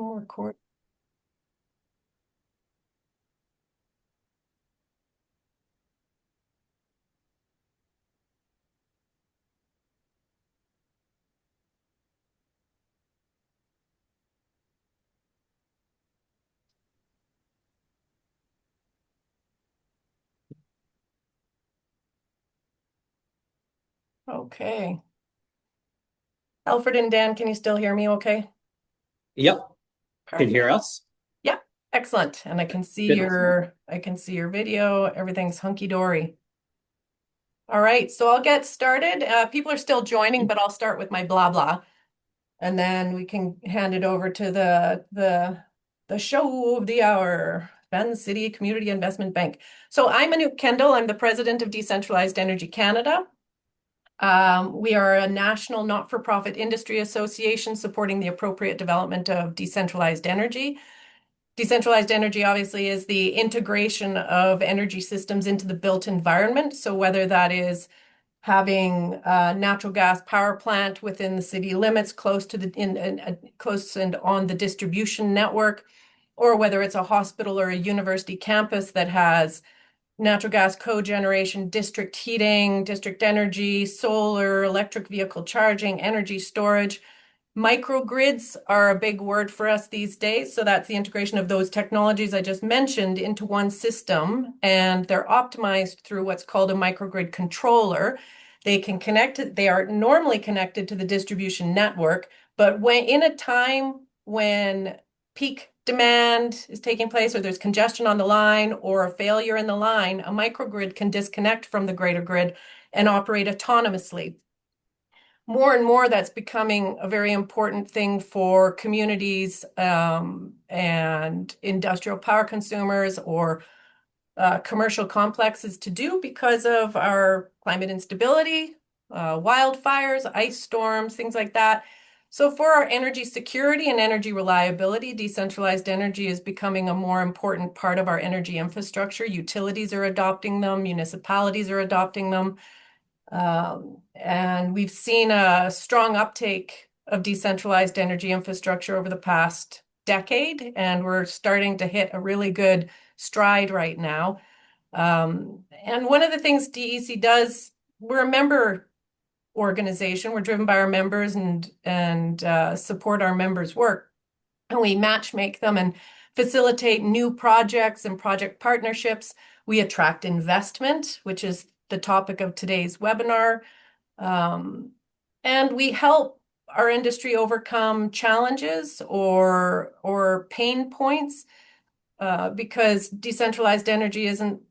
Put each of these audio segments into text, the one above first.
Record. Okay. Alfred and Dan, can you still hear me okay? Yep. Can you hear Perfect. us? Yeah, excellent. And Good. I can see your video. Everything's hunky dory. All right, so I'll get started. People are still joining, but I'll start with my blah blah, and then we can hand it over to the show of the hour, Vancity Community Investment Bank. So I'm Anouk Kendall. I'm the president of Decentralized Energy Canada. We are a national not-for-profit industry association supporting the appropriate development of decentralized energy. Decentralized energy obviously is the integration of energy systems into the built environment. So whether that is having a natural gas power plant within the city limits close to close and on the distribution network, or whether it's a hospital or a university campus that has natural gas cogeneration, district heating, district energy, solar, electric vehicle charging, energy storage. Microgrids are a big word for us these days. So that's the integration of those technologies I just mentioned into one system, and they're optimized through what's called a microgrid controller. They are normally connected to the distribution network, but when in a time when peak demand is taking place or there's congestion on the line or a failure in the line, a microgrid can disconnect from the greater grid and operate autonomously. More and more, that's becoming a very important thing for communities and industrial power consumers or commercial complexes to do because of our climate instability, wildfires, ice storms, things like that. So for our energy security and energy reliability, decentralized energy is becoming a more important part of our energy infrastructure. Utilities are adopting them, municipalities are adopting them. And we've seen a strong uptake of decentralized energy infrastructure over the past decade, and we're starting to hit a really good stride right now. And one of the things DEC does, we're a member organization. We're driven by our members and support our members' work, and we match make them and facilitate new projects and project partnerships. We attract investment, which is the topic of today's webinar. Um, and we help our industry overcome challenges or pain points because decentralized energy isn't,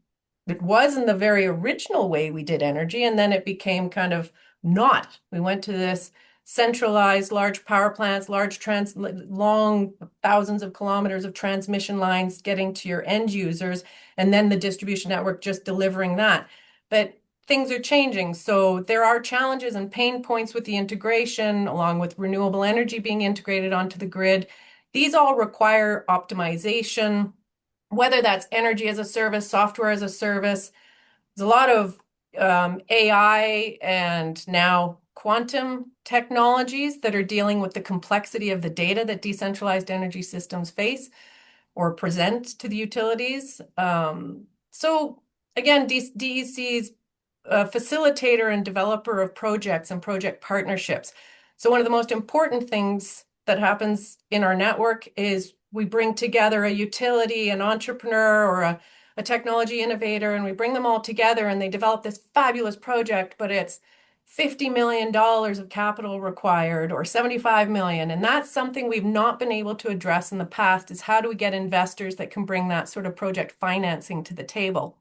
it was in the very original way we did energy, and then it became kind of not. We went to this centralized large power plants, long thousands of kilometers of transmission lines getting to your end users, and then the distribution network just delivering that. But things are changing. So there are challenges and pain points with the integration, along with renewable energy being integrated onto the grid. These all require optimization, whether that's energy as a service, software as a service. There's a lot of AI and now quantum technologies that are dealing with the complexity of the data that decentralized energy systems face or present to the utilities. So again, DEC's a facilitator and developer of projects and project partnerships. So one of the most important things that happens in our network is we bring together a utility, an entrepreneur, or a technology innovator, and we bring them all together and they develop this fabulous project, but it's $50 million of capital required or 75 million. And that's something we've not been able to address in the past is how do we get investors that can bring that sort of project financing to the table?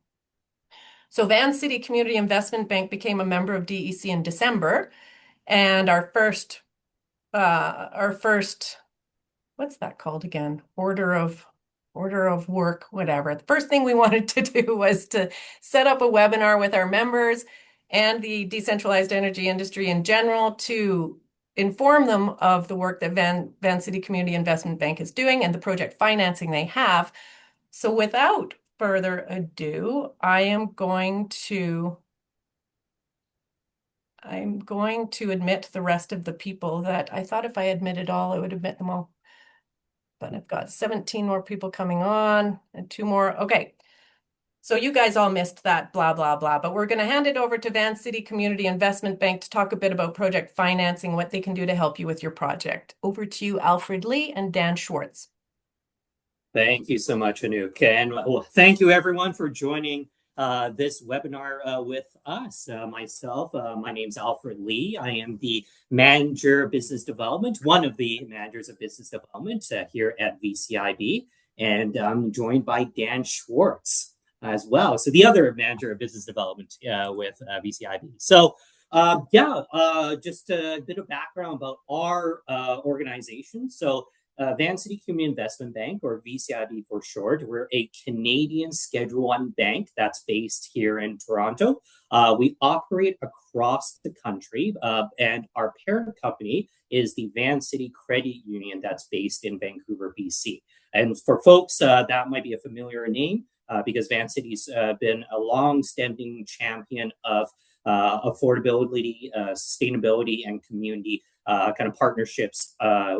So Vancity Community Investment Bank became a member of DEC in December, and our first, what's that called again? Order of work, whatever. The first thing we wanted to do was to set up a webinar with our members and the decentralized energy industry in general to inform them of the work that Vancity Community Investment Bank is doing and the project financing they have. So without further ado, I'm going to admit the rest of the people that I thought if I admitted all, I would admit them all. but I've got 17 more people coming on and 2 more. Okay. So you guys all missed that blah, blah, blah, but we're going to hand it over to Vancity Community Investment Bank to talk a bit about project financing, what they can do to help you with your project. Over to you, Alfred Lee and Dan Schwartz. Thank you so much, Anouk. And thank you everyone for joining this webinar with us. My name's Alfred Lee. I am the Manager of Business Development, one of the Managers of Business Development here at VCIB. And I'm joined by Dan Schwartz as well. So the other Manager of Business Development with VCIB. So just a bit of background about our organization. So Vancity Community Investment Bank, or VCIB for short. We're a Canadian Schedule I bank that's based here in Toronto. We operate across the country, and our parent company is the Vancity Credit Union that's based in Vancouver, BC. And for folks, that might be a familiar name because Vancity's been a long-standing champion of affordability, sustainability, and community kind of partnerships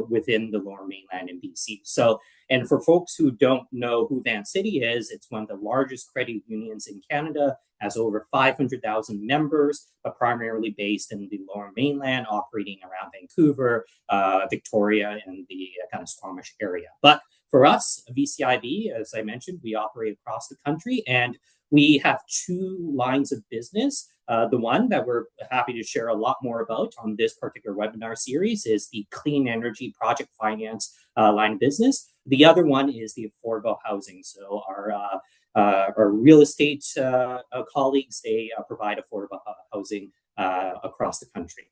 within the Lower Mainland in BC. So, and for folks who don't know who Vancity is, it's one of the largest credit unions in Canada, has over 500,000 members, but primarily based in the Lower Mainland, operating around Vancouver, Victoria, and the kind of Squamish area. But for us, VCIB, as I mentioned, we operate across the country, and we have 2 lines of business. The one that we're happy to share a lot more about on this particular webinar series is the clean energy project finance line of business. The other one is the affordable housing. So our real estate colleagues, they provide affordable housing across the country.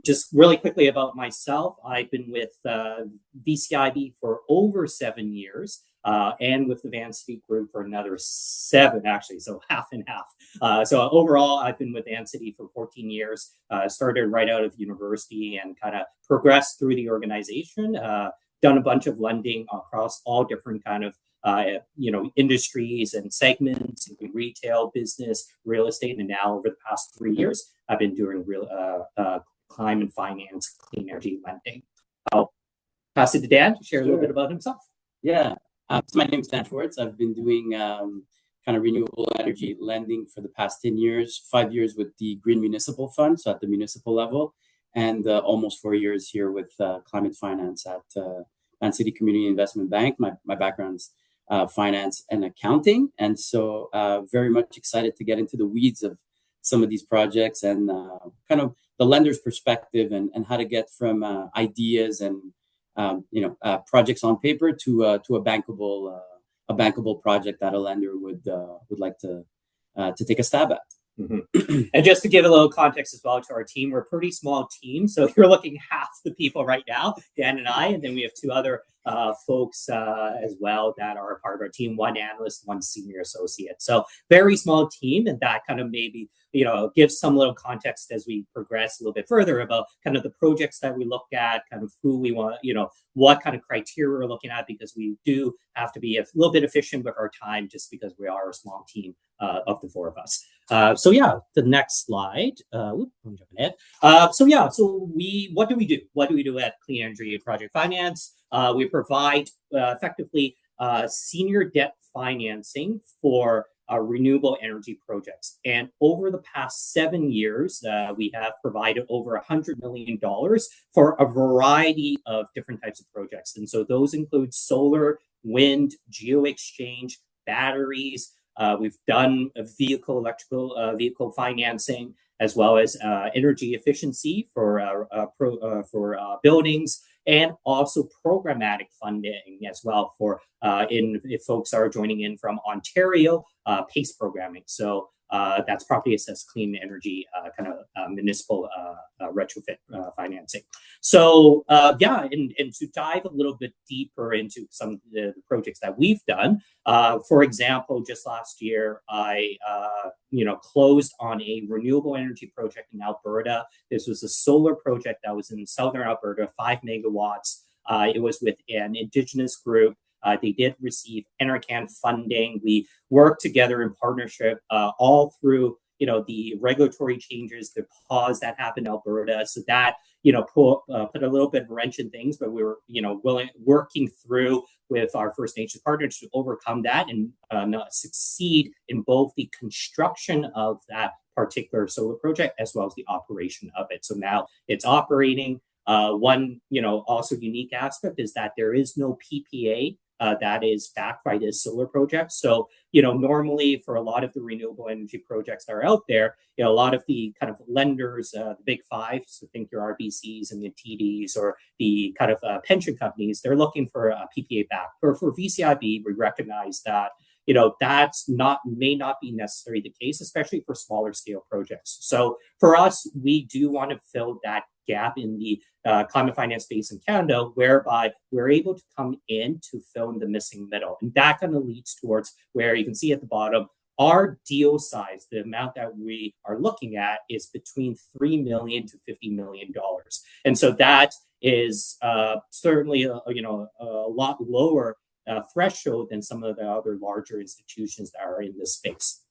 Just really quickly about myself, I've been with VCIB for over 7 years. And with the Vancity Group for another 7, actually, so half and half. So overall, I've been with Vancity for 14 years, started right out of university and kind of progressed through the organization, done a bunch of lending across all different kind of industries and segments, including retail, business, real estate, and now over the past 3 years, I've been doing climate finance, clean energy lending. I'll pass it to Dan to share a little bit about himself. Yeah. So my name is Dan Schwartz. I've been doing kind of renewable energy lending for the past 10 years, 5 years with the Green Municipal Fund, so at the municipal level, and almost 4 years here with climate finance at Vancity Community Investment Bank. My background's finance and accounting, and so very much excited to get into the weeds of some of these projects and kind of the lender's perspective and how to get from ideas and projects on paper to a bankable project that a lender would like to take a stab at. Mm-hmm. And just to give a little context as well to our team, we're a pretty small team. So you're looking half the people right now, Dan and I, and then we have 2 other folks as well that are a part of our team, 1 analyst, 1 senior associate. So very small team, and that kind of maybe gives some little context as we progress a little bit further about kind of the projects that we look at, kind of who we want, what kind of criteria we're looking at, because we do have to be a little bit efficient with our time just because we are a small team of the 4 of us. The next slide. I'm jumping ahead. What do we do? What do we do at Clean Energy Project Finance? We provide effectively senior debt financing for renewable energy projects. And over the past 7 years, we have provided over $100 million for a variety of different types of projects. And so those include solar, wind, geo-exchange, batteries. We've done electrical vehicle financing, as well as energy efficiency for buildings, and also programmatic funding as well for if folks are joining in from Ontario, PACE programming. So that's property assessed clean energy kind of municipal retrofit financing. So and to dive a little bit deeper into some of the projects that we've done, for example, just last year, I closed on a renewable energy project in Alberta. This was a solar project that was in southern Alberta, 5 megawatts. It was with an Indigenous group. They did receive NRCan funding. We worked together in partnership all through the regulatory changes, the pause that happened in Alberta, so that put a little bit of wrench in things, but we were working through with our First Nations partners to overcome that and succeed in both the construction of that particular solar project as well as the operation of it. So now it's operating. One also unique aspect is that there is no PPA that is backed by this solar project. So, normally for a lot of the renewable energy projects that are out there, a lot of the kind of lenders, the big five, so think your RBCs and the TDs or the kind of pension companies, they're looking for a PPA back. Or for VCIB, we recognize that may not be necessarily the case, especially for smaller scale projects. So for us, we do want to fill that gap in the climate finance space in Canada, whereby we're able to come in to fill in the missing middle. And that kind of leads towards where you can see at the bottom, our deal size, the amount that we are looking at is between $3 million to $50 million. And so that is certainly a lot lower threshold than some of the other larger institutions that are in this space.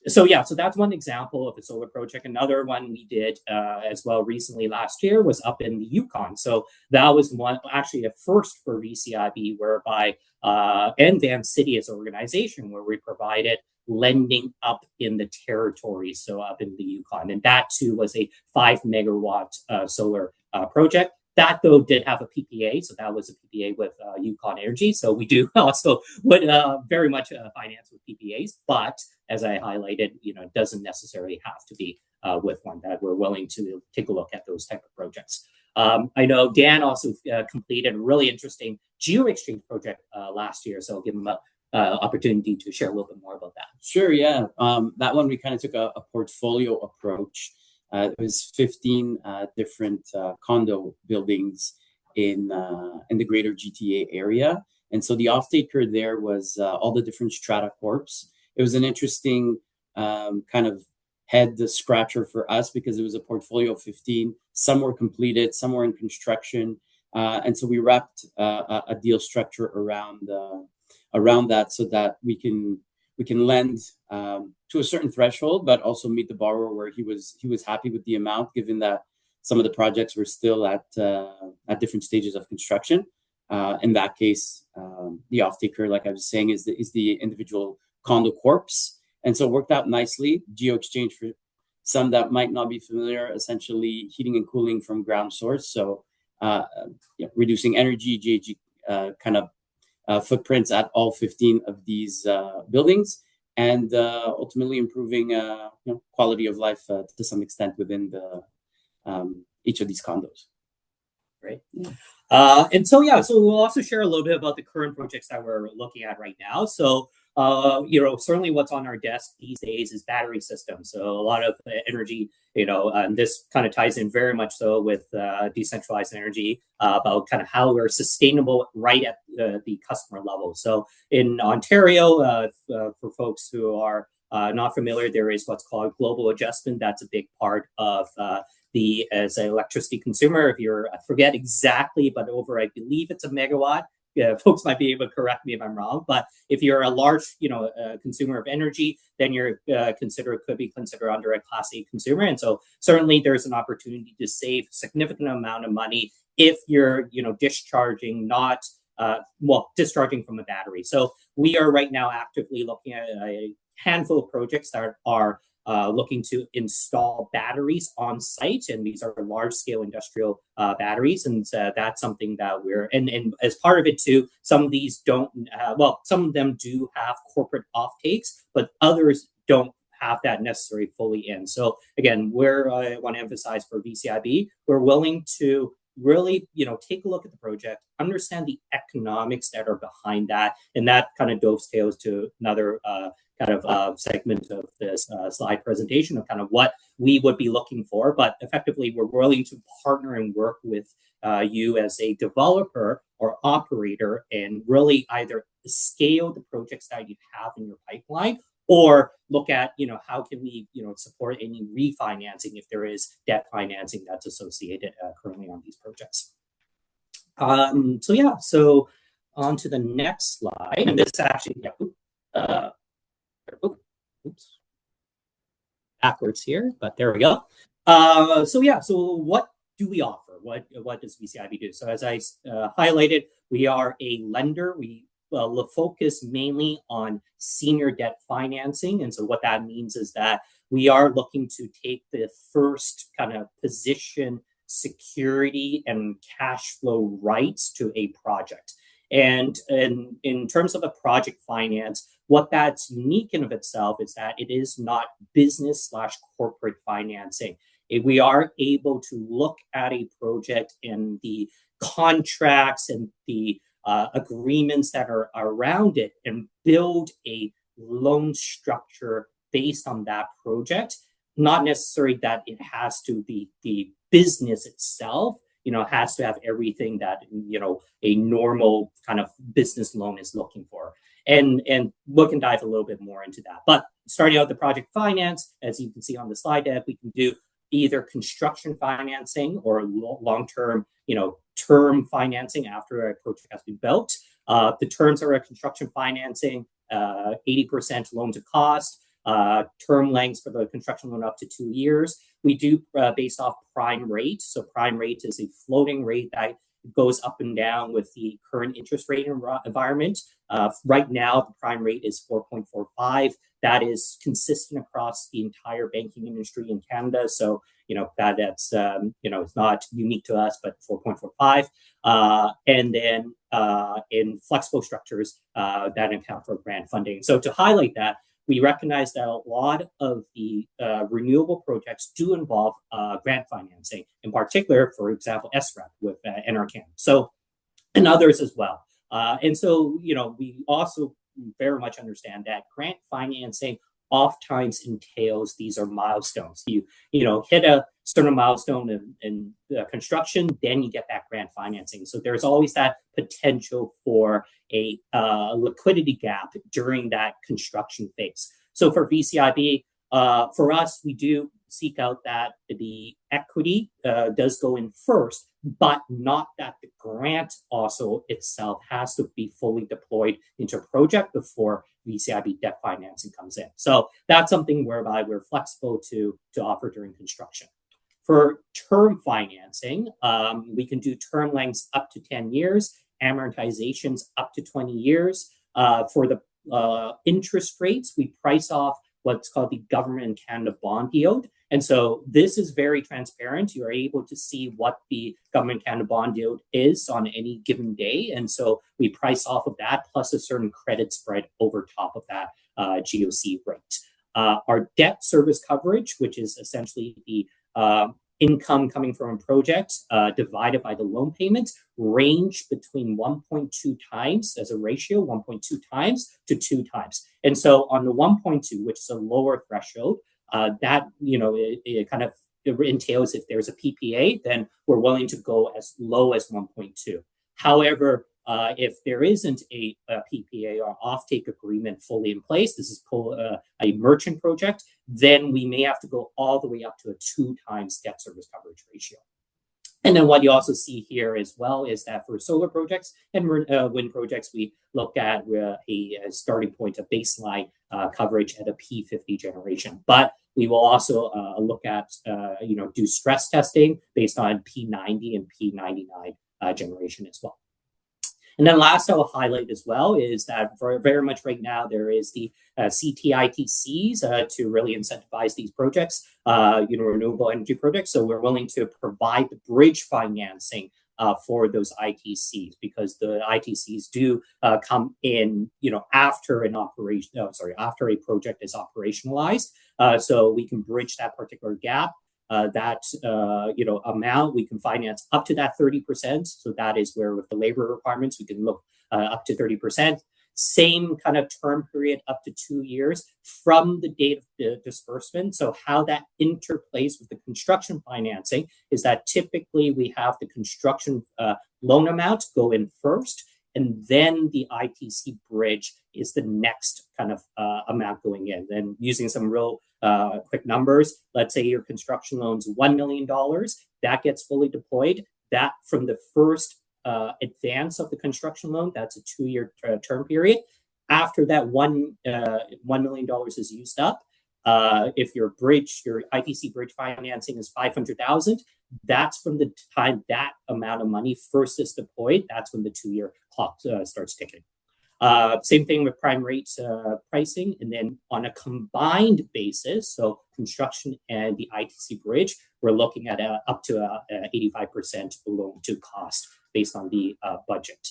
So that's one example of a solar project. Another one we did as well recently last year was up in the Yukon. So that was one, actually a first for VCIB, whereby and Vancity as an organization, where we provided lending up in the territory, so up in the Yukon. And that too was a 5 megawatt solar project. That, though, did have a PPA, so that was a PPA with Yukon Energy. So we do also would very much finance with PPAs, but as I highlighted, it doesn't necessarily have to be with one, that we're willing to take a look at those type of projects. I know Dan also completed a really interesting geo-exchange project last year, so I'll give him an opportunity to share a little bit more about that. Sure, yeah. That one we kind of took a portfolio approach. It was 15 different condo buildings in the greater GTA area. And so the off-taker there was all the different strata corps. It was an interesting kind of head scratcher for us because it was a portfolio of 15. Some were completed, some were in construction. And so we wrapped a deal structure around that so that we can lend to a certain threshold, but also meet the borrower where he was happy with the amount, given that some of the projects were still at different stages of construction. In that case, the off-taker, like I was saying, is the individual condo corps, and so it worked out nicely. Geo exchange, for some that might not be familiar, essentially heating and cooling from ground source, so reducing energy GHG kind of footprints at all 15 of these buildings, and ultimately improving quality of life to some extent within each of these condos. Right. So we'll also share a little bit about the current projects that we're looking at right now. So certainly what's on our desk these days is battery systems. So a lot of energy, and this kind of ties in very much so with decentralized energy about kind of how we're sustainable right at the customer level. So in Ontario, for folks who are not familiar, there is what's called global adjustment. That's a big part of as an electricity consumer. If I forget exactly, but over, I believe it's a megawatt. Yeah, folks might be able to correct me if I'm wrong, but if you're a large, consumer of energy, then you're could be considered under a Class A consumer. And so certainly there's an opportunity to save a significant amount of money if you're, discharging discharging from a battery. So we are right now actively looking at a handful of projects that are looking to install batteries on site, and these are large-scale industrial batteries, and that's something that we're and as part of it too. Some of these don't. Some of them do have corporate offtakes, but others don't have that necessarily fully in. So again, I want to emphasize for VCIB, we're willing to really, take a look at the project, understand the economics that are behind that, and that kind of dovetails to another segment of this slide presentation of kind of what we would be looking for. But effectively, we're willing to partner and work with you as a developer or operator and really either scale the projects that you have in your pipeline or look at, how can we, support any refinancing if there is debt financing that's associated currently on these projects. So on to the next slide. And this actually, oops, backwards here, but there we go. So what do we offer? What does VCIB do? So as I highlighted, we are a lender. We focus mainly on senior debt financing, and so what that means is that we are looking to take the first kind of position, security, and cash flow rights to a project. And in terms of a project finance, what that's unique in of itself is that it is not business slash corporate financing. We are able to look at a project and the contracts and the agreements that are around it and build a loan structure based on that project. Not necessarily that it has to be the business itself, has to have everything that, a normal kind of business loan is looking for. And we can dive a little bit more into that. But starting out the project finance, as you can see on the slide deck, we can do either construction financing or long-term, term financing after a project has been built. The terms are a construction financing, 80% loan to cost, term lengths for the construction loan up to 2 years. We do based off prime rate. So prime rate is a floating rate that goes up and down with the current interest rate environment. Right now, the prime rate is 4.45. That is consistent across the entire banking industry in Canada. So, that's, it's not unique to us, but 4.45. And then in flexible structures, that account for grant funding. So to highlight that, we recognize that a lot of the renewable projects do involve grant financing, in particular, for example, SREP with NRCan. So, and others as well. And so, we also very much understand that grant financing oftentimes entails these are milestones. You hit a certain milestone in construction, then you get that grant financing. So there's always that potential for a liquidity gap during that construction phase. So for VCIB, for us, we do seek out that the equity does go in first, but not that the grant also itself has to be fully deployed into a project before VCIB debt financing comes in. So that's something whereby we're flexible to offer during construction. For term financing, we can do term lengths up to 10 years, amortizations up to 20 years. For the interest rates, we price off what's called the Government of Canada bond yield. And so this is very transparent. You're able to see what the Government of Canada bond yield is on any given day. And so we price off of that plus a certain credit spread over top of that GOC rate. Our debt service coverage, which is essentially the income coming from a project divided by the loan payments, range between 1.2 times as a ratio, 1.2 times to 2 times. And so on the 1.2, which is a lower threshold, that, it kind of entails if there's a PPA, then we're willing to go as low as 1.2. However, if there isn't a PPA or offtake agreement fully in place, this is a merchant project, then we may have to go all the way up to a 2 times debt service coverage ratio. And then what you also see here as well is that for solar projects and wind projects, we look at a starting point, a baseline coverage at a P50 generation. But we will also look at, do stress testing based on P90 and P99 generation as well. And then last I will highlight as well is that for very much right now, there is the CTITCs to really incentivize these projects, renewable energy projects. So we're willing to provide the bridge financing for those ITCs because the ITCs do come in, after after a project is operationalized. So we can bridge that particular gap. Amount we can finance up to that 30%. So that is where with the labor requirements, we can look up to 30%. Same kind of term period up to 2 years from the date of the disbursement. So how that interplays with the construction financing is that typically we have the construction loan amount go in first, and then the ITC bridge is the next kind of amount going in. And using some real quick numbers, let's say your construction loan's $1 million, that gets fully deployed. That from the first advance of the construction loan, that's a 2-year term period. After that $1 million is used up, If your ITC bridge financing is 500,000, that's from the time that amount of money first is deployed. That's when the 2-year clock starts ticking. Same thing with prime rates pricing. And then on a combined basis, so construction and the ITC bridge, we're looking at up to 85% loan to cost based on the budget.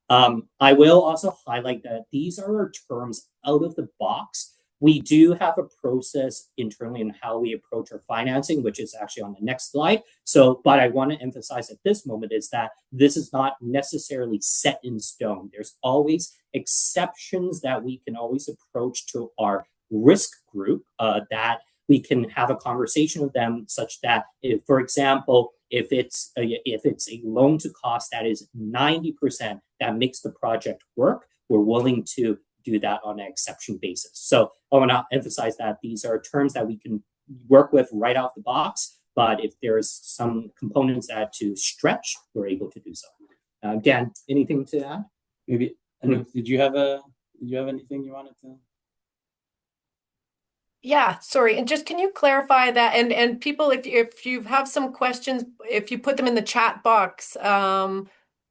I will also highlight that these are our terms out of the box. We do have a process internally in how we approach our financing, which is actually on the next slide. So, but I want to emphasize at this moment is that this is not necessarily set in stone. There's always exceptions that we can always approach to our risk group that we can have a conversation with them such that, if, for example, if it's a loan to cost that is 90% that makes the project work, we're willing to do that on an exception basis. So I want to emphasize that these are terms that we can work with right out the box, but if there's some components that to stretch, we're able to do so. Dan, anything to add? Maybe, did you have anything you wanted to? Yeah, sorry. And just can you clarify that? And people, if you have some questions, if you put them in the chat box,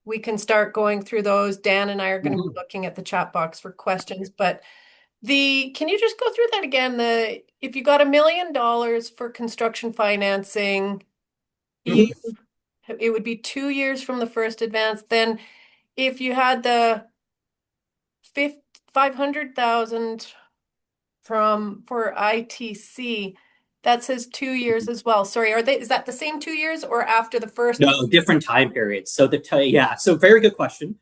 we can start going through those. Dan and I are going to be looking at the chat box for questions. But can you just go through that again? If you got $1 million for construction financing, it would be 2 years from the first advance. Then if you had the 500,000 for ITC, that says 2 years as well. Sorry, is that the same 2 years or after the first? No, different time periods. So so very good question.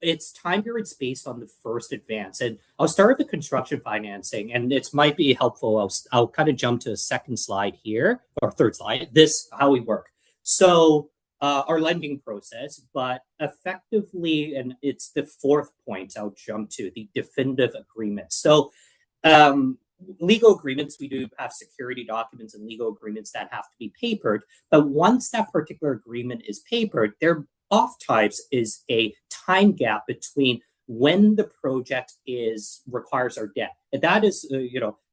It's time periods based on the first advance, and I'll start with the construction financing, and it might be helpful. I'll kind of jump to a second slide here, or third slide. This how we work. So our lending process, but effectively, and it's the fourth point I'll jump to, the definitive agreement. So legal agreements, we do have security documents and legal agreements that have to be papered. But once that particular agreement is papered, there oftentimes is a time gap between when the project requires our debt. And that is,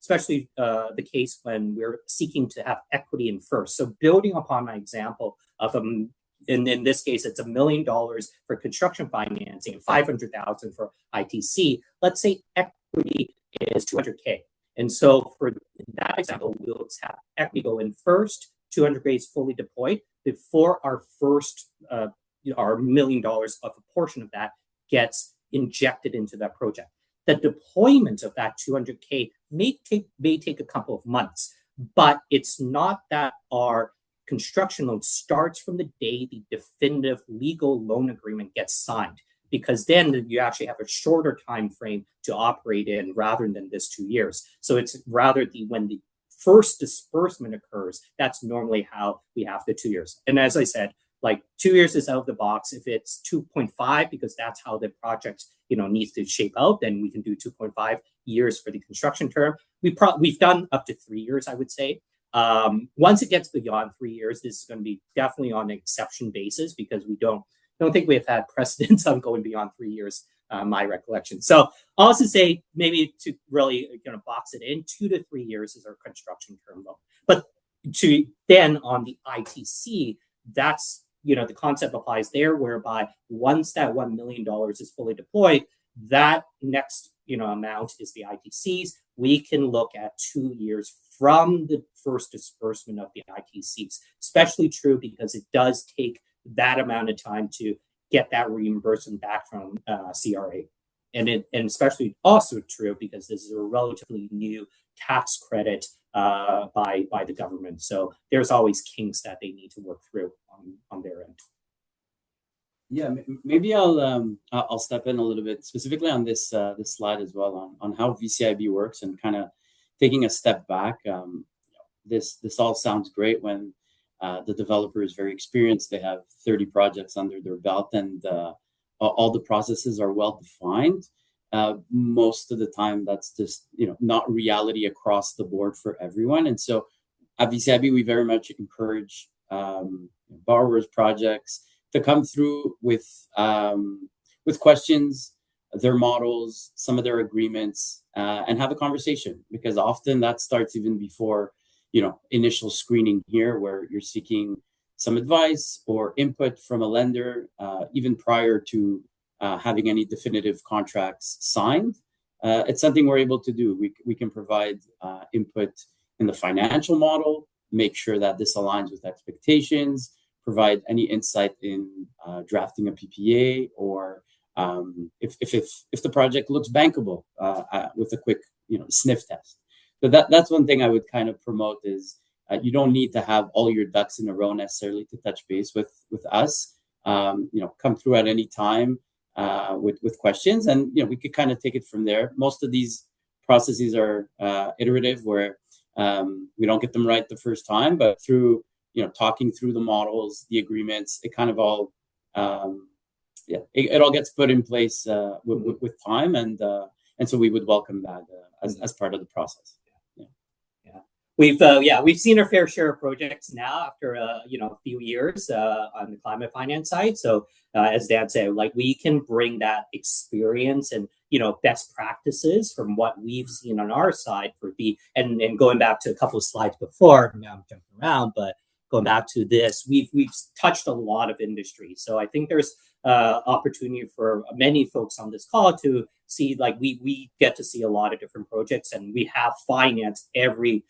especially the case when we're seeking to have equity in first. So building upon my example of and in this case, it's $1 million for construction financing and 500,000 for ITC. Let's say equity is 200K. And so for that example, we'll have equity go in first, 200K is fully deployed before our first, our $1 million of a portion of that gets injected into that project. The deployment of that 200K may take a couple of months, but it's not that our construction loan starts from the day the definitive legal loan agreement gets signed, because then you actually have a shorter time frame to operate in rather than this 2 years. So it's rather when the first disbursement occurs, that's normally how we have the 2 years. And as I said, like 2 years is out of the box. If it's 2.5, because that's how the project needs to shape out, then we can do 2.5 years for the construction term. We've done up to 3 years, I would say. Once it gets beyond 3 years, this is going to be definitely on an exception basis, because we don't think we have had precedence on going beyond 3 years, my recollection. So I'll also say, maybe to really box it in, 2 to 3 years is our construction term loan. But then on the ITC, that's the concept applies there, whereby once that $1 million is fully deployed, that next amount is the ITCs. We can look at 2 years from the first disbursement of the ITCs. Especially true because it does take that amount of time to get that reimbursement back from CRA. And especially also true because this is a relatively new tax credit by the government. So there's always kinks that they need to work through on their end. Yeah, maybe I'll step in a little bit specifically on this slide as well on how VCIB works, and kind of taking a step back. This all sounds great when the developer is very experienced. They have 30 projects under their belt, and all the processes are well defined. Most of the time, that's just not reality across the board for everyone. And so at VCIB, we very much encourage borrowers, projects to come through with questions their models, some of their agreements, and have a conversation, because often that starts even before, initial screening here, where you're seeking some advice or input from a lender, even prior to having any definitive contracts signed. It's something we're able to do. We can provide input in the financial model, make sure that this aligns with expectations, provide any insight in drafting a PPA, or if the project looks bankable with a quick sniff test. So that's one thing I would kind of promote is you don't need to have all your ducks in a row necessarily to touch base with us. Come through at any time with questions, and we could kind of take it from there. Most of these processes are iterative, where we don't get them right the first time, but through talking through the models, the agreements, it kind of all it all gets put in place with time, and so we would welcome that as part of the process. We've seen our fair share of projects now after a few years on the climate finance side. So as Dan said, like, we can bring that experience and best practices from what we've seen on our side and going back to a couple of slides before. Now I'm jumping around, but going back to this, we've touched a lot of industry. So I think there's opportunity for many folks on this call to see, like, we get to see a lot of different projects, and we have financed every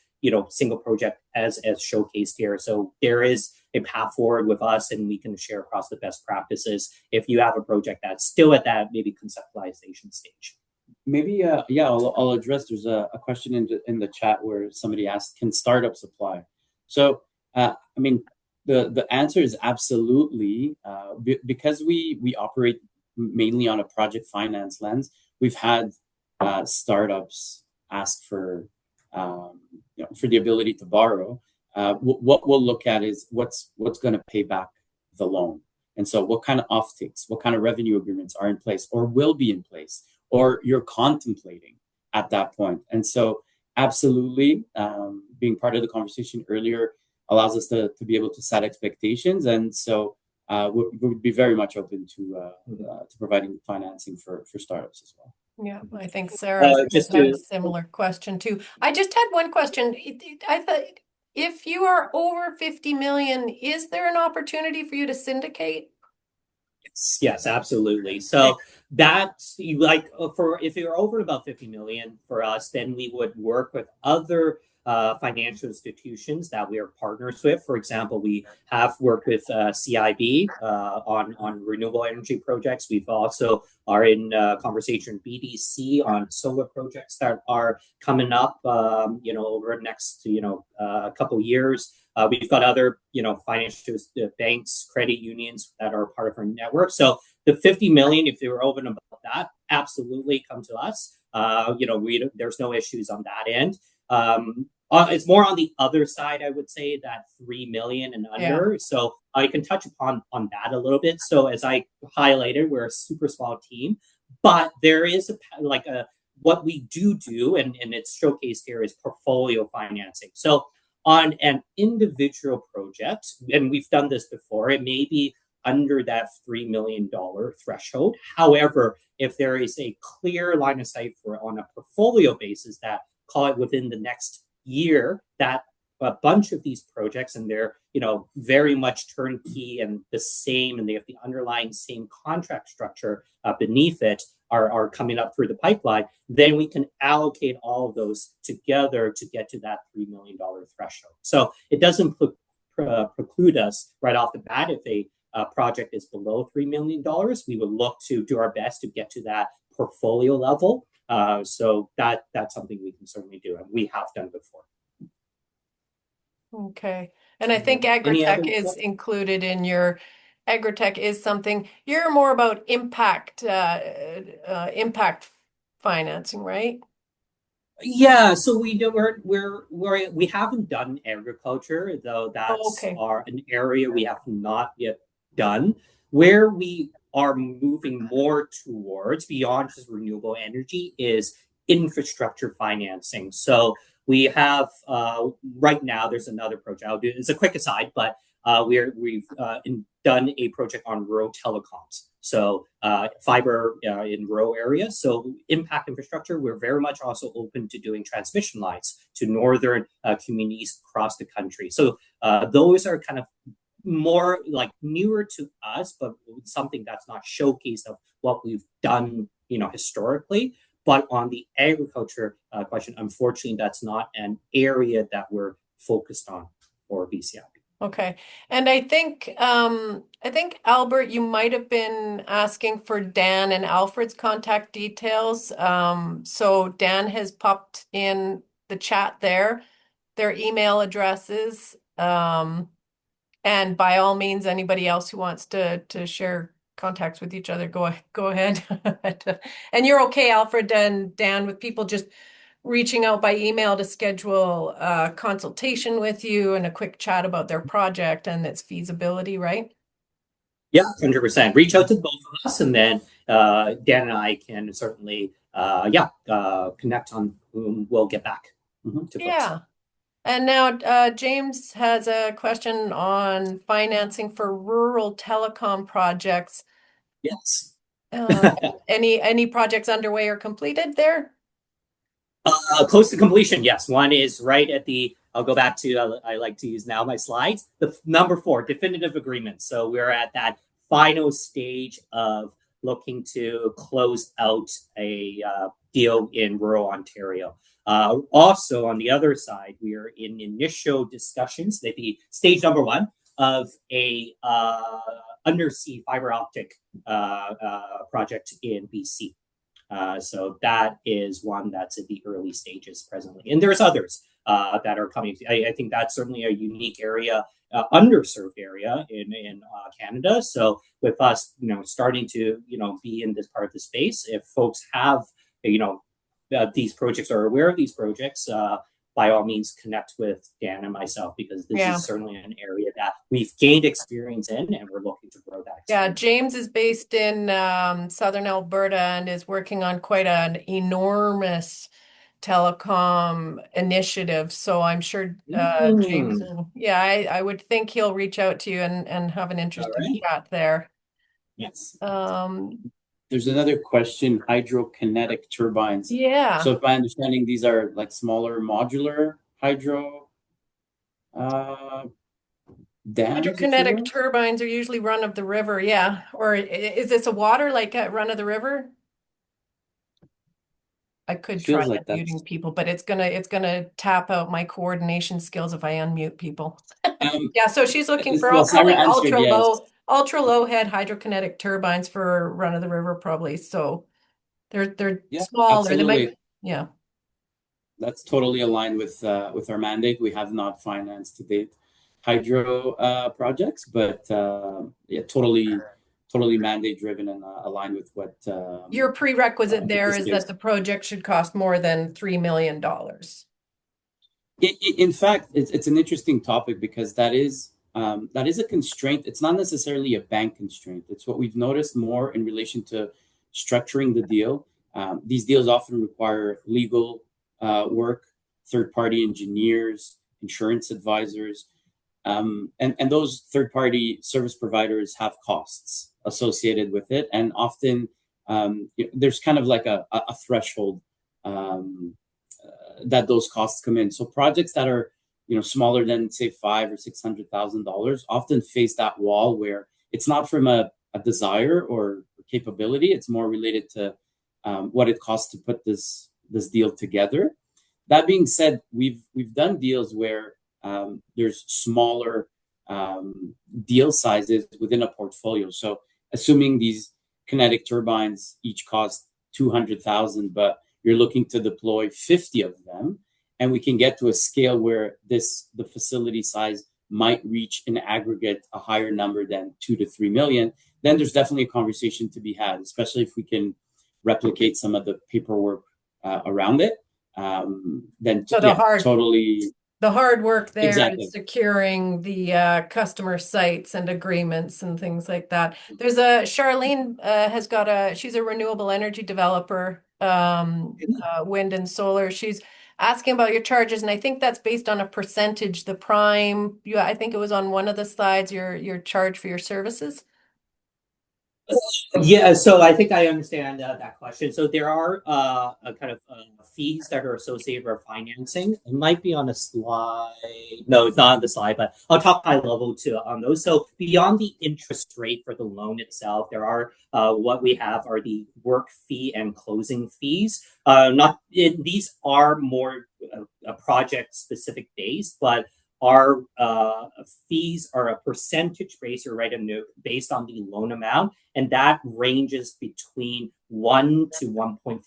single project as showcased here. So there is a path forward with us, and we can share across the best practices if you have a project that's still at that maybe conceptualization stage. Maybe, I'll address. There's a question in the chat where somebody asked, can startups apply? So, the answer is absolutely. Because we operate mainly on a project finance lens, we've had startups ask for the ability to borrow. What we'll look at is what's going to pay back the loan. And so what kind of offtakes, what kind of revenue agreements are in place or will be in place, or you're contemplating at that point. And so absolutely, being part of the conversation earlier allows us to be able to set expectations. And so we would be very much open to providing financing for startups as well. Yeah, I think Sarah just had a similar question too. I just had one question. I thought, if you are over 50 million, is there an opportunity for you to syndicate? Yes, absolutely. So that's if you're over about 50 million for us, then we would work with other financial institutions that we are partners with. For example, we have worked with VCIB on renewable energy projects. We've also are in conversation with BDC on solar projects that are coming up, over the next couple of years. We've got other financial banks, credit unions that are part of our network. So the 50 million, if they were over and above that, absolutely come to us. There's no issues on that end. It's more on the other side, I would say, that 3 million and under. Yeah. So I can touch upon that a little bit. So as I highlighted, we're a super small team, but there is what we do, and it's showcased here, is portfolio financing. So on an individual project, and we've done this before, it may be under that $3 million threshold. However, if there is a clear line of sight on a portfolio basis that, call it within the next year, that a bunch of these projects, and they're very much turnkey and the same, and they have the underlying same contract structure beneath it, are coming up through the pipeline, then we can allocate all of those together to get to that $3 million threshold. So it doesn't preclude us right off the bat. If a project is below $3 million, we would look to do our best to get to that portfolio level. So that's something we can certainly do, and we have done before. Okay. And I think agritech is included in your agritech is something you're more about impact financing, right? Yeah, so we haven't done agriculture, though. That's an area we have not yet done. Where we are moving more towards beyond just renewable energy is infrastructure financing. So we have right now, there's another project I'll do. It's a quick aside, but we've done a project on rural telecoms. So fiber in rural areas. So impact infrastructure, we're very much also open to doing transmission lines to northern communities across the country. So those are kind of more like newer to us, but something that's not showcased of what we've done, historically. But on the agriculture question, unfortunately, that's not an area that we're focused on for VCIB. Okay. And I think Albert, you might have been asking for Dan and Alfred's contact details. So Dan has popped in the chat there, their email addresses. And by all means, anybody else who wants to share contacts with each other, go ahead. And you're okay, Alfred and Dan, with people just reaching out by email to schedule a consultation with you and a quick chat about their project and its feasibility, right? Yeah, 100%. Reach out to both of us, and then Dan and I can certainly, connect on whom we'll get back to folks. Yeah. And now James has a question on financing for rural telecom projects. Yes. Any projects underway or completed there? Close to completion, yes. One is right at I'll go back to, I like to use now my slides, the number 4, definitive agreement. So we're at that final stage of looking to close out a deal in rural Ontario. Also, on the other side, we are in initial discussions, maybe stage number 1 of a undersea fiber optic project in BC. So that is one that's at the early stages presently. And there's others that are coming. I think that's certainly a unique area, underserved area in Canada. So with us, starting to, be in this part of the space, if folks have, these projects or are aware of these projects, by all means, connect with Dan and myself, because this is certainly an area that we've gained experience in, and we're looking to grow that experience. Yeah, James is based in southern Alberta and is working on quite an enormous telecom initiative. So I'm sure James, I would think he'll reach out to you and have an interesting chat there. Yes. There's another question, hydrokinetic turbines. Yeah. So if my understanding, these are like smaller modular hydro dams. Hydrokinetic turbines are usually run of the river, yeah. Or is this a water, like at run of the river? I could try like unmuting people, but it's gonna tap out my coordination skills if I unmute people. Yeah, so she's looking for probably ultra low head hydrokinetic turbines for run of the river, probably. So they're smaller. Absolutely. Yeah. That's totally aligned with our mandate. We have not financed to date hydro projects, but totally mandate driven and aligned with what your prerequisite there is that the project should cost more than $3 million. In fact, it's an interesting topic, because that is a constraint. It's not necessarily a bank constraint. It's what we've noticed more in relation to structuring the deal. These deals often require legal work, third-party engineers, insurance advisors, and those third-party service providers have costs associated with it, and often there's kind of like a threshold that those costs come in. So projects that are smaller than, say, $500,000 or $600,000 often face that wall, where it's not from a desire or capability. It's more related to what it costs to put this deal together. That being said, we've done deals where there's smaller deal sizes within a portfolio. So assuming these kinetic turbines each cost $200,000, but you're looking to deploy 50 of them, and we can get to a scale where the facility size might reach in aggregate a higher number than 2 to 3 million, then there's definitely a conversation to be had, especially if we can replicate some of the paperwork around it. The hard work there exactly. is securing the customer sites and agreements and things like that. There's Charlene she's a renewable energy developer, wind and solar. She's asking about your charges, and I think that's based on a percentage. The prime, I think it was on one of the slides, your charge for your services. Yeah, so I think I understand that question. So there are a kind of fees that are associated with financing. It might be on a slide. No, it's not on the slide, but I'll talk high level too on those. So beyond the interest rate for the loan itself, there are what we have are the work fee and closing fees. Not these are more project specific based, but our fees are a percentage based or right based on the loan amount, and that ranges between 1 to 1.5%,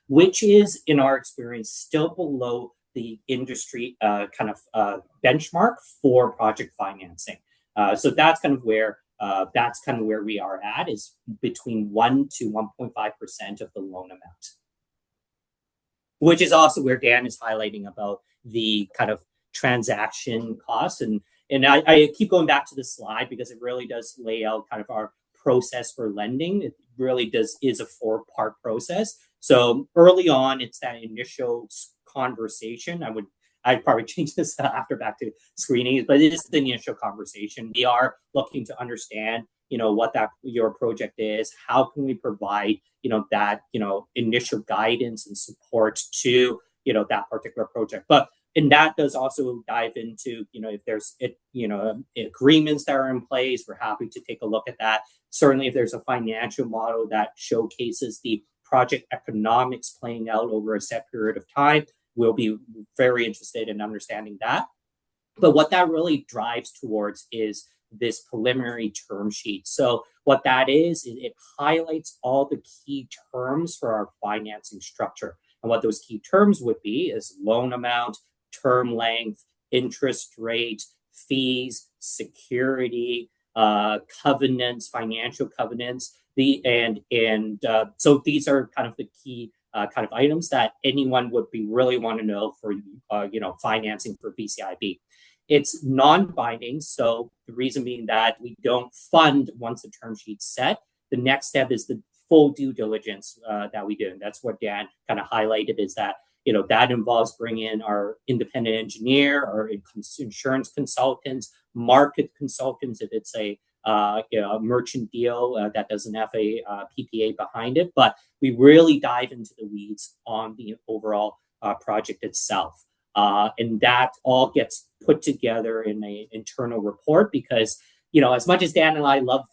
which is, in our experience, still below the industry benchmark for project financing. So that's kind of where we are at, is between 1 to 1.5% of the loan amount, which is also where Dan is highlighting about the kind of transaction costs. And I keep going back to the slide because it really does lay out kind of our process for lending. It really is a 4-part process. So early on, it's that initial conversation. I'd probably change this after back to screening, but it is the initial conversation. We are looking to understand, what that your project is. How can we provide, that, initial guidance and support to, that particular project. And that does also dive into, if there's agreements that are in place, we're happy to take a look at that. Certainly, if there's a financial model that showcases the project economics playing out over a set period of time, we'll be very interested in understanding that. But what that really drives towards is this preliminary term sheet. So what that is it highlights all the key terms for our financing structure. And what those key terms would be is loan amount, term length, interest rate, fees, security, covenants, financial covenants. So these are kind of the key kind of items that anyone would be really want to know for financing for VCIB. It's non-binding, so the reason being that we don't fund once the term sheet's set. The next step is the full due diligence that we do, and that's what Dan kind of highlighted. Is that that involves bringing in our independent engineer, our insurance consultants, market consultants if it's a merchant deal that doesn't have a PPA behind it. But we really dive into the weeds on the overall project itself. And that all gets put together in an internal report because, as much as Dan and I love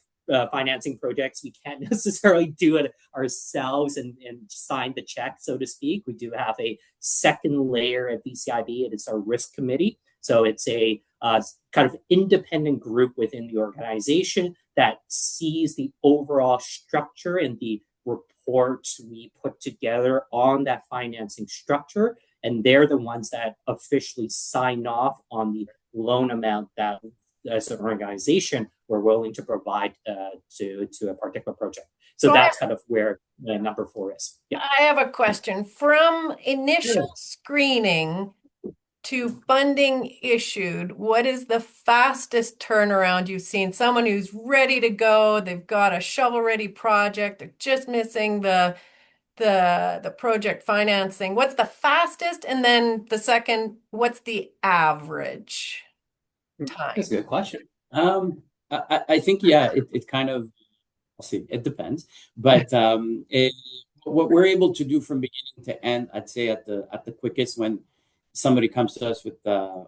financing projects, we can't necessarily do it ourselves and sign the check, so to speak. We do have a second layer at VCIB. It is our risk committee. So it's a kind of independent group within the organization that sees the overall structure and the reports we put together on that financing structure. And they're the ones that officially sign off on the loan amount that, as an organization, we're willing to provide to a particular project. So that's kind of where number 4 is. Yeah. I have a question. From initial screening to funding issued, what is the fastest turnaround you've seen? Someone who's ready to go, they've got a shovel-ready project, they're just missing the project financing. What's the fastest? And then the second, what's the average time? That's a good question. I think, yeah, it kind of, I'll see, it depends. But what we're able to do from beginning to end, I'd say at the quickest, when somebody comes to us with,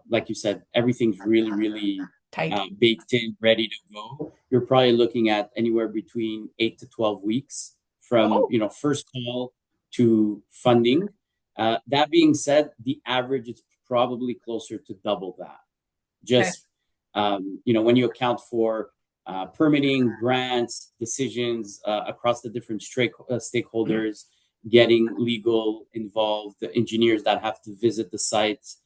like you said, everything's really, really tight, baked in, ready to go. You're probably looking at anywhere between 8 to 12 weeks from first call to funding. That being said, the average is probably closer to double that. Just when you account for permitting, grants, decisions across the different stakeholders, getting legal involved, the engineers that have to visit the sites.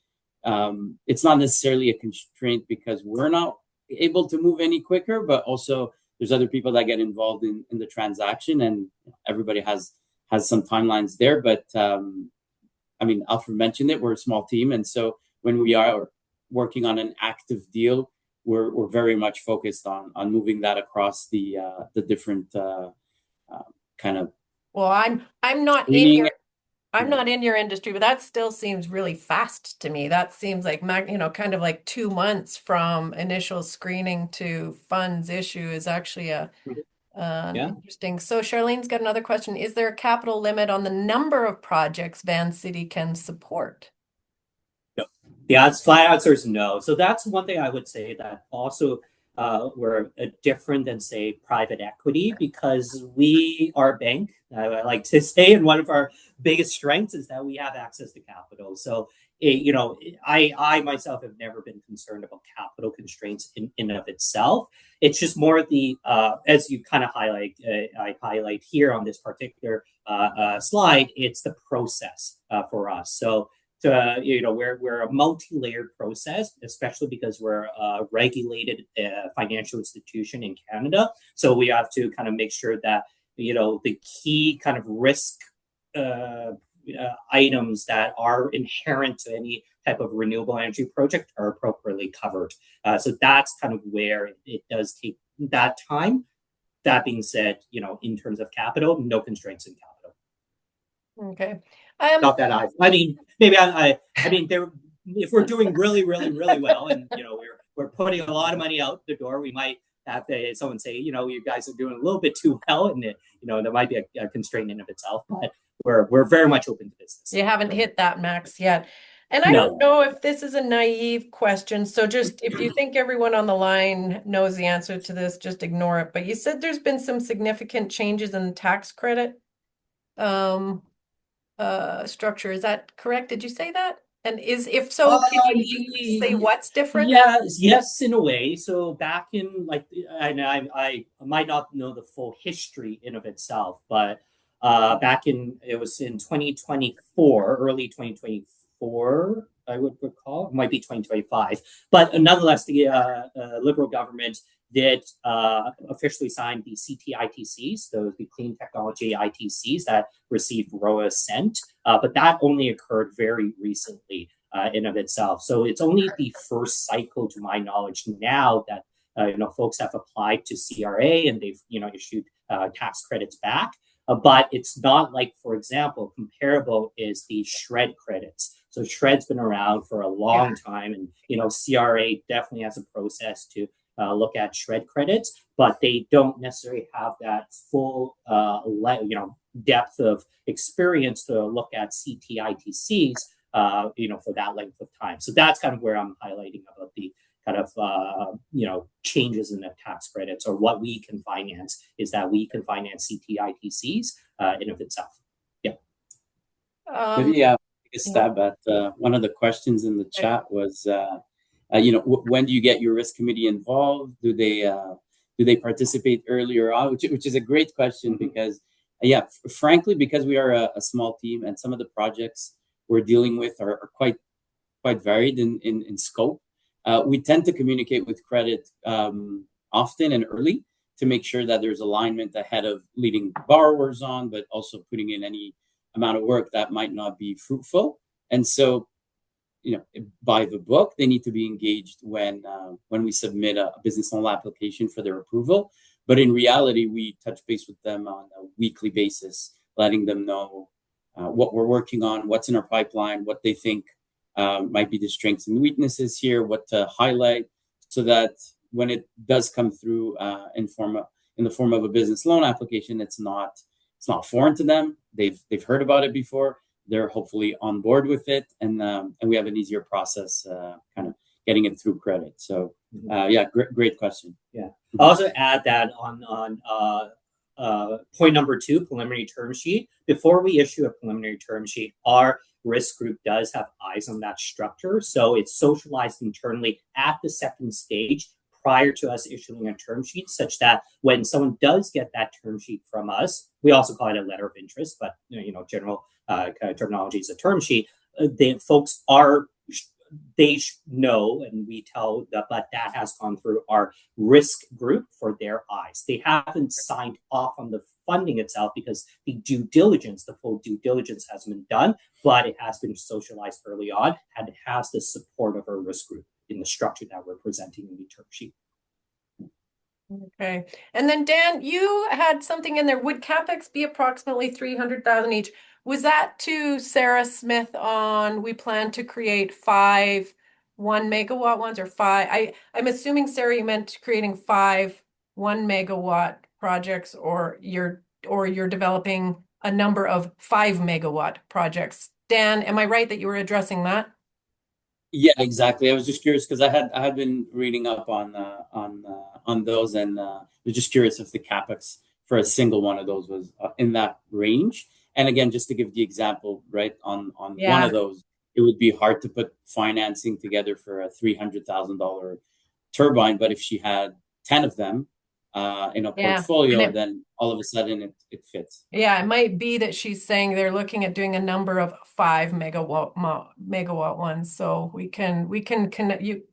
It's not necessarily a constraint because we're not able to move any quicker, but also there's other people that get involved in the transaction, and everybody has some timelines there. But Alfred mentioned it, we're a small team, and so when we are working on an active deal, we're very much focused on moving that across the different kind of. Well, I'm not in your industry, but that still seems really fast to me. That seems like kind of like 2 months from initial screening to funds issue is actually a Yeah. Interesting. So Charlene's got another question. Is there a capital limit on the number of projects Vancity can support? No. The flat answer is no. So that's one thing I would say that also we're different than say private equity because we are a bank. I like to say, and one of our biggest strengths is that we have access to capital. So I myself have never been concerned about capital constraints in and of itself. It's just more the as you kind of highlight, I highlight here on this particular slide. It's the process for us. So we're a multi-layered process, especially because we're a regulated financial institution in Canada. So we have to kind of make sure that the key kind of risk items that are inherent to any type of renewable energy project are appropriately covered. So that's kind of where it does take that time. That being said, in terms of capital, no constraints in capital. Okay. Not that I mean, maybe I mean, there. If we're doing really, really, really well, and we're putting a lot of money out the door, we might have someone say, you guys are doing a little bit too well, and there might be a constraint in of itself. But we're very much open to business. You haven't hit that max yet. And I No. don't know if this is a naive question. So just if you think everyone on the line knows the answer to this, just ignore it. But you said there's been some significant changes in the tax credit structure. Is that correct? Did you say that? And if so, can you say what's different? Yes, in a way. So back in and I might not know the full history in of itself, but it was in 2024, early 2024, I would recall. It might be 2025, but nonetheless, the Liberal government did officially sign the CTITCs, those the clean technology ITCs that received ROA assent, but that only occurred very recently in of itself. So it's only the first cycle, to my knowledge, now that folks have applied to CRA and they've issued tax credits back. But it's not like, for example, comparable is the SHRED credits. So SHRED's been around for a long time, and CRA definitely has a process to look at SHRED credits, but they don't necessarily have that full depth of experience to look at CTITCs for that length of time. So that's kind of where I'm highlighting about the kind of changes in the tax credits, or what we can finance is that we can finance CTITCs in of itself. Yeah. Maybe take a stab at one of the questions in the chat was, when do you get your risk committee involved? Do they participate earlier on? Which is a great question because, frankly, because we are a small team and some of the projects we're dealing with are quite varied in scope. We tend to communicate with credit often and early to make sure that there's alignment ahead of leading borrowers on, but also putting in any amount of work that might not be fruitful. And so, by the book, they need to be engaged when we submit a business loan application for their approval. But in reality, we touch base with them on a weekly basis, letting them know what we're working on, what's in our pipeline, what they think might be the strengths and weaknesses here, what to highlight, so that when it does come through in the form of a business loan application, it's not foreign to them. They've heard about it before. They're hopefully on board with it, and we have an easier process, kind of getting it through credit. So, great question. Yeah, I'll also add that on point number 2, preliminary term sheet. Before we issue a preliminary term sheet, our risk group does have eyes on that structure. So it's socialized internally at the second stage prior to us issuing a term sheet, such that when someone does get that term sheet from us, we also call it a letter of interest, but general kind of terminology is a term sheet. The folks know, and we tell that, but that has gone through our risk group for their eyes. They haven't signed off on the funding itself because the full due diligence hasn't been done, but it has been socialized early on, and it has the support of our risk group in the structure that we're presenting in the term sheet. Okay. And then Dan, you had something in there. Would CapEx be approximately 300,000 each? Was that to Sarah Smith on, we plan to create 5 1 megawatt ones, or 5? I'm assuming, Sarah, you meant creating 5 1 megawatt projects, or you're developing a number of 5 megawatt projects. Dan, am I right that you were addressing that? Yeah, exactly. I was just curious because I had been reading up on those, and was just curious if the capex for a single one of those was in that range. And again, just to give the example, right, on one Yeah, of those, it would be hard to put financing together for a $300,000 turbine, but if she had 10 of them in a yeah. And portfolio, then all of a sudden it fits. it might be that she's saying they're looking at doing a number of 5 megawatt ones. So we can connect you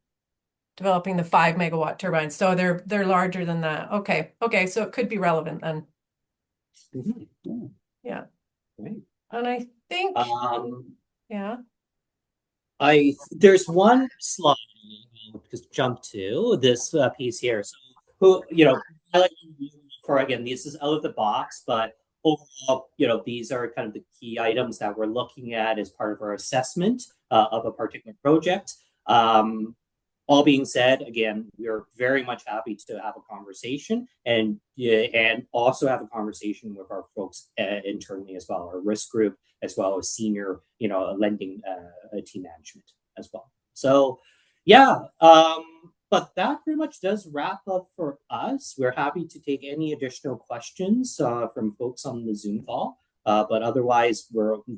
developing the 5 megawatt turbines. So they're larger than that. Okay. Okay. So it could be relevant then. Mhm. Yeah, Yeah. great. And I think, Um, yeah. there's one slide I'll just jump to this piece here. So, I like to use for again, this is out of the box, but overall, these are kind of the key items that we're looking at as part of our assessment of a particular project. Um, all being said, again, we're very much happy to have a conversation and also have a conversation with our folks internally as well, our risk group, as well as senior, lending team management as well. So, yeah, but that pretty much does wrap up for us. We're happy to take any additional questions from folks on the Zoom call. But otherwise,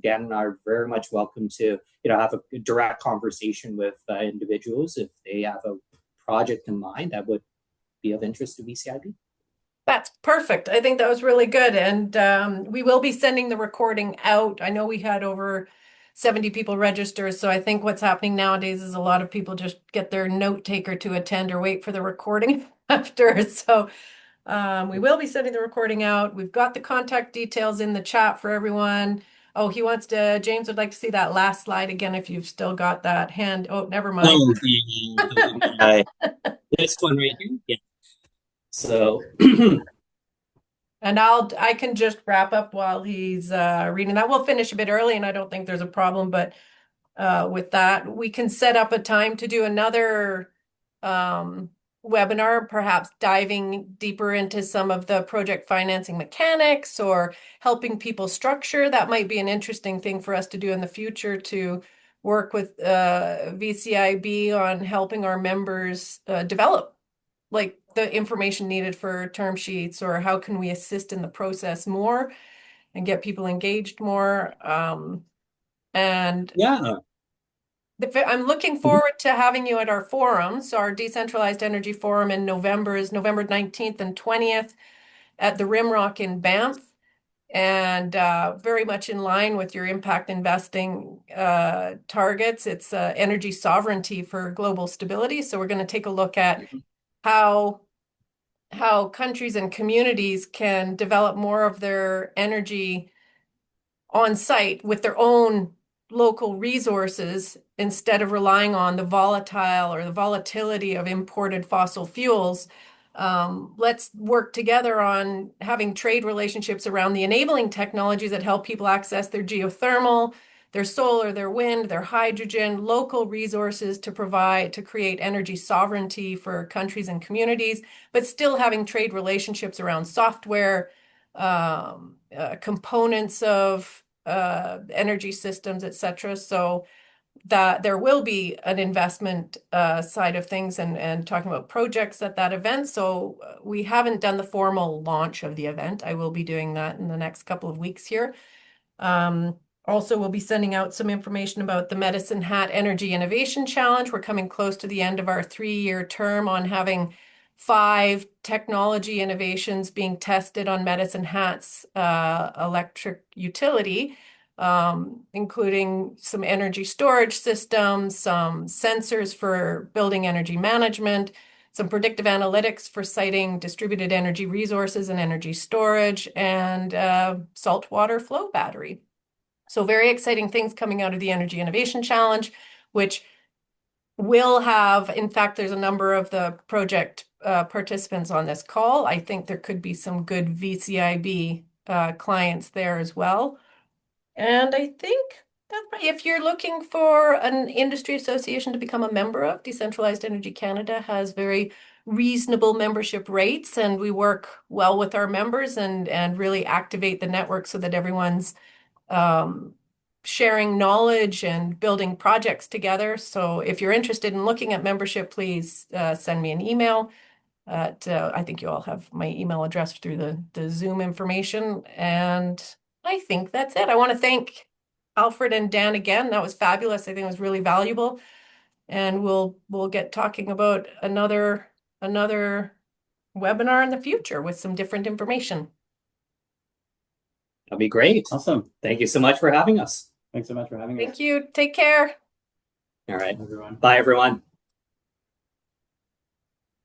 Dan and I are very much welcome to have a direct conversation with individuals if they have a project in mind that would be of interest to VCIB. That's perfect. I think that was really good. And we will be sending the recording out. I know we had over 70 people register. So I think what's happening nowadays is a lot of people just get their note taker to attend or wait for the recording after. So we will be sending the recording out. We've got the contact details in the chat for everyone. Oh, James would like to see that last slide again if you've still got that hand. Oh, never mind. Oh, this one right here. Yeah. So, And I can just wrap up while he's reading that. We'll finish a bit early, and I don't think there's a problem. But with that, we can set up a time to do another webinar, perhaps diving deeper into some of the project financing mechanics or helping people structure. That might be an interesting thing for us to do in the future, to work with VCIB on helping our members develop like the information needed for term sheets, or how can we assist in the process more and get people engaged more. And yeah. I'm looking forward to having you at our forum. So our Decentralized Energy Forum in November is November 19th and 20th at the Rimrock in Banff. And very much in line with your impact investing targets. It's energy sovereignty for global stability. So we're going to take a look at how countries and communities can develop more of their energy on site with their own local resources instead of relying on the volatile or the volatility of imported fossil fuels. Let's work together on having trade relationships around the enabling technologies that help people access their geothermal, their solar, their wind, their hydrogen, local resources to create energy sovereignty for countries and communities, but still having trade relationships around software, components of energy systems, etc. So that there will be an investment side of things, and talking about projects at that event. So we haven't done the formal launch of the event. I will be doing that in the next couple of weeks here. Also, we'll be sending out some information about the Medicine Hat Energy Innovation Challenge. We're coming close to the end of our 3-year term on having 5 technology innovations being tested on Medicine Hat's electric utility, including some energy storage systems, some sensors for building energy management, some predictive analytics for siting distributed energy resources and energy storage, and saltwater flow battery. So very exciting things coming out of the Energy Innovation Challenge, which will have, in fact, there's a number of the project participants on this call. I think there could be some good VCIB clients there as well. And I think that if you're looking for an industry association to become a member of, Decentralized Energy Canada has very reasonable membership rates, and we work well with our members and really activate the network so that everyone's sharing knowledge and building projects together. So if you're interested in looking at membership, please send me an email. I think you all have my email address through the Zoom information. And I think that's it. I want to thank Alfred and Dan again. That was fabulous. I think it was really valuable. And we'll get talking about another webinar in the future with some different information. That'll be great. Awesome. Thank you so much for having us. Thanks so much for having us. Thank you. Take care. All right. Everyone. Bye, everyone.